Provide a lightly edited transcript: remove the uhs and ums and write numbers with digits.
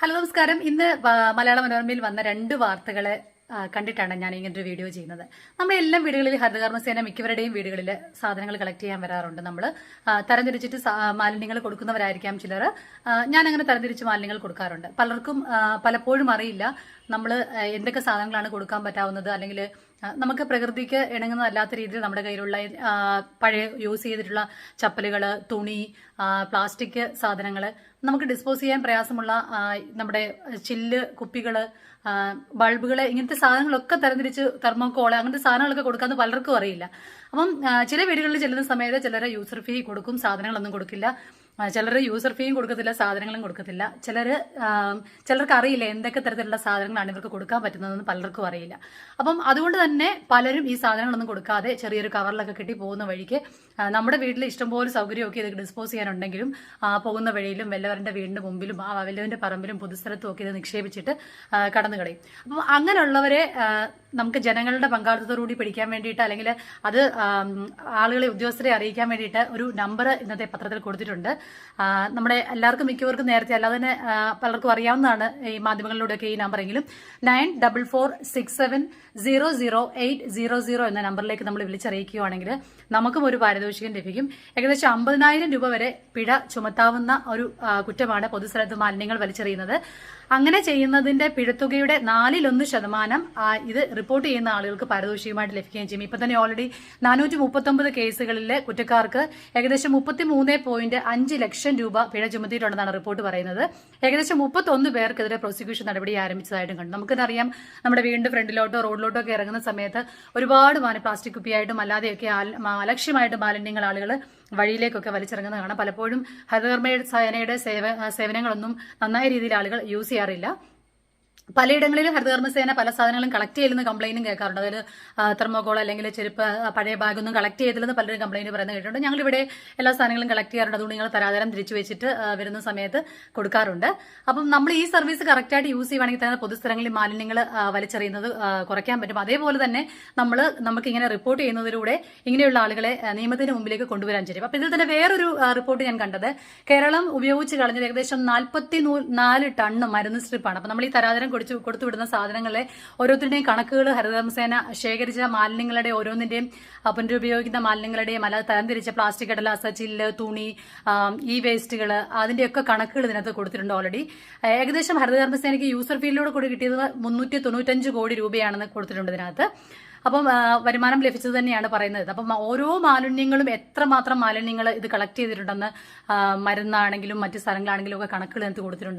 Hello നമസ്കാരം. ഇന്ന് മലയാള മനോരമയിൽ വന്ന 2 വാർത്തകളെ കണ്ടിട്ടാണ് ഞാൻ ഇങ്ങനൊരു വീഡിയോ ചെയ്യുന്നത്. നമ്മുടെ എല്ലാ വീടുകളിൽ ഹരിതകർമ്മസേന മിക്കവരുടെയും വീടുകളിൽ സാധനങ്ങൾ കളക്ട് ചെയ്യാൻ വരാറുണ്ട്. നമ്മൾ തരംതിരിച്ചിട്ട് മാലിന്യങ്ങൾ കൊടുക്കുന്നവരായിരിക്കാം ചിലർ. ഞാൻ അങ്ങനെ തരംതിരിച്ച് മാലിന്യങ്ങൾ കൊടുക്കാറുണ്ട്. പലർക്കും പലപ്പോഴും അറിയില്ല നമ്മൾ എന്തൊക്കെ സാധനങ്ങളാണ് കൊടുക്കാൻ പറ്റാവുന്നത്, അല്ലെങ്കിൽ നമുക്ക് പ്രകൃതിക്ക് ഇണങ്ങുന്നതല്ലാത്ത രീതിയിൽ നമ്മുടെ കയ്യിലുള്ള പഴയ യൂസ് ചെയ്തിട്ടുള്ള ചപ്പലുകൾ, തുണി, പ്ലാസ്റ്റിക് സാധനങ്ങൾ, നമുക്ക് ഡിസ്പോസ് ചെയ്യാൻ പ്രയാസമുള്ള നമ്മുടെ ചില്ല്, കുപ്പികൾ, ബൾബുകൾ, ഇങ്ങനത്തെ സാധനങ്ങളൊക്കെ തരംതിരിച്ച് തെർമോക്കോള് അങ്ങനത്തെ സാധനങ്ങളൊക്കെ കൊടുക്കാമെന്ന് പലർക്കും അറിയില്ല. അപ്പം ചില വീടുകളിൽ ചെല്ലുന്ന സമയത്ത് ചിലരെ യൂസർ ഫീ കൊടുക്കും, സാധനങ്ങളൊന്നും കൊടുക്കില്ല. ചിലർ യൂസർ ഫീയും കൊടുക്കത്തില്ല, സാധനങ്ങളും കൊടുക്കത്തില്ല. ചിലർക്ക് അറിയില്ല എന്തൊക്കെ തരത്തിലുള്ള സാധനങ്ങളാണ് ഇവർക്ക് കൊടുക്കാൻ പറ്റുന്നതെന്ന് പലർക്കും അറിയില്ല. അപ്പം അതുകൊണ്ട് തന്നെ പലരും ഈ സാധനങ്ങളൊന്നും കൊടുക്കാതെ ചെറിയൊരു കവറിലൊക്കെ കെട്ടി പോകുന്ന വഴിക്ക് നമ്മുടെ വീട്ടിൽ ഇഷ്ടംപോലെ സൗകര്യമൊക്കെ ഇത് ഡിസ്പോസ് ചെയ്യാനുണ്ടെങ്കിലും പോകുന്ന വഴിയിലും വല്ലവരുടെ വീടിന്റെ മുമ്പിലും വല്ലവന്റെ പറമ്പിലും പൊതുസ്ഥലത്തും ഒക്കെ ഇത് നിക്ഷേപിച്ചിട്ട് കടന്നു കളയും. അപ്പം അങ്ങനെയുള്ളവരെ നമുക്ക് ജനങ്ങളുടെ പങ്കാളിത്തത്തോടുകൂടി പിടിക്കാൻ വേണ്ടിയിട്ട്, അല്ലെങ്കിൽ അത് ആളുകളെ, ഉദ്യോഗസ്ഥരെ അറിയിക്കാൻ വേണ്ടിയിട്ട് ഒരു നമ്പർ ഇന്നത്തെ പത്രത്തിൽ കൊടുത്തിട്ടുണ്ട്. നമ്മുടെ എല്ലാവർക്കും മിക്കവർക്കും നേരത്തെ അല്ലാതെ തന്നെ പലർക്കും അറിയാവുന്നതാണ് ഈ മാധ്യമങ്ങളിലൂടെയൊക്കെ ഈ നമ്പറെങ്കിലും 9447008000 എന്ന നമ്പറിലേക്ക് നമ്മൾ വിളിച്ചറിയിക്കുകയാണെങ്കിൽ നമുക്കും ഒരു പാരിതോഷികം ലഭിക്കും. ഏകദേശം 50,000 രൂപ വരെ പിഴ ചുമത്താവുന്ന ഒരു കുറ്റമാണ് പൊതുസ്ഥലത്ത് മാലിന്യങ്ങൾ വലിച്ചെറിയുന്നത്. അങ്ങനെ ചെയ്യുന്നതിന്റെ പിഴത്തുകയുടെ 1/4% ഇത് റിപ്പോർട്ട് ചെയ്യുന്ന ആളുകൾക്ക് പാരിതോഷികമായിട്ട് ലഭിക്കുകയും ചെയ്യും. ഇപ്പൊ തന്നെ ഓൾറെഡി 439 കേസുകളിലെ കുറ്റക്കാർക്ക് ഏകദേശം 33.5 ലക്ഷം രൂപ പിഴ ചുമത്തിയിട്ടുണ്ടെന്നാണ് റിപ്പോർട്ട് പറയുന്നത്. ഏകദേശം 31 പേർക്കെതിരെ പ്രോസിക്യൂഷൻ നടപടി ആരംഭിച്ചതായിട്ടും കണ്ടു. നമുക്കറിയാം, നമ്മുടെ വീടിന്റെ ഫ്രണ്ടിലോട്ടോ റോഡിലോട്ടോ ഒക്കെ ഇറങ്ങുന്ന സമയത്ത് ഒരുപാട് പ്ലാസ്റ്റിക് കുപ്പിയായിട്ടും അല്ലാതെയൊക്കെ അലക്ഷ്യമായിട്ട് മാലിന്യങ്ങൾ ആളുകൾ വഴിയിലേക്കൊക്കെ വലിച്ചിറങ്ങുന്നത് കാണാം. പലപ്പോഴും ഹരിതകർമ്മ സേനയുടെ സേവനങ്ങളൊന്നും നന്നായ രീതിയിൽ ആളുകൾ യൂസ് ചെയ്യാറില്ല. പലയിടങ്ങളിലും ഹരിതകർമ്മസേന പല സാധനങ്ങളും കളക്ട് ചെയ്തില്ലെന്ന് കംപ്ലൈന്റും കേൾക്കാറുണ്ട്. അതായത് തെർമോകോൾ അല്ലെങ്കിൽ ചെരുപ്പ്, പഴയ ബാഗൊന്നും കളക്ട് ചെയ്തില്ലെന്ന് പലരും കംപ്ലൈന്റ് പറയുന്നത് കേട്ടിട്ടുണ്ട്. ഞങ്ങളിവിടെ എല്ലാ സാധനങ്ങളും കളക്ട് ചെയ്യാറുണ്ട്, അതുകൊണ്ട് നിങ്ങൾ തരാതരം തിരിച്ചു വെച്ചിട്ട് വരുന്ന സമയത്ത് കൊടുക്കാറുണ്ട്. അപ്പം നമ്മൾ ഈ സർവീസ് കറക്റ്റായിട്ട് യൂസ് ചെയ്യുവാണെങ്കിൽ തന്നെ പൊതുസ്ഥലങ്ങളിൽ മാലിന്യങ്ങൾ വലിച്ചെറിയുന്നത് കുറയ്ക്കാൻ പറ്റും. അതേപോലെ തന്നെ നമുക്ക് ഇങ്ങനെ റിപ്പോർട്ട് ചെയ്യുന്നതിലൂടെ ഇങ്ങനെയുള്ള ആളുകളെ നിയമത്തിന് മുമ്പിലേക്ക് കൊണ്ടുവരാൻ ചെയ്യും. അപ്പൊ ഇതിൽ തന്നെ വേറൊരു റിപ്പോർട്ട് ഞാൻ കണ്ടത്, കേരളം ഉപയോഗിച്ച് കളഞ്ഞത് ഏകദേശം 44 ടണ്ണ് മരുന്ന് സ്ട്രിപ്പാണ്. അപ്പൊ നമ്മൾ ഈ തരാതരം കൊടുത്തുവിടുന്ന സാധനങ്ങളെ ഓരോരുത്തരുടെയും കണക്കുകൾ ഹരിതകർമ്മസേന ശേഖരിച്ച മാലിന്യങ്ങളുടെ ഓരോന്നിന്റെയും പുനരുപയോഗിക്കുന്ന മാലിന്യങ്ങളുടെയും അല്ലാതെ തരംതിരിച്ച പ്ലാസ്റ്റിക്, കടലാസ്, ചില്ല്, തുണി, ഈ വേസ്റ്റുകൾ, അതിന്റെയൊക്കെ കണക്കുകൾ ഇതിനകത്ത് കൊടുത്തിട്ടുണ്ട് ഓൾറെഡി. ഏകദേശം ഹരിതകർമ്മസേനയ്ക്ക് യൂസർ ഫീൽഡിലൂടെ കൂടി കിട്ടിയത് 395 കോടി രൂപയാണെന്ന് കൊടുത്തിട്ടുണ്ട് ഇതിനകത്ത്. അപ്പം വരുമാനം ലഭിച്ചത് തന്നെയാണ് പറയുന്നത്. അപ്പം ഓരോ മാലിന്യങ്ങളും എത്രമാത്രം മാലിന്യങ്ങൾ ഇത് കളക്ട് ചെയ്തിട്ടുണ്ടെന്ന് മരുന്നാണെങ്കിലും മറ്റു സ്ഥലങ്ങളാണെങ്കിലും ഒക്കെ കണക്കുകൾ ഇതിനകത്ത് കൊടുത്തിട്ടുണ്ട്.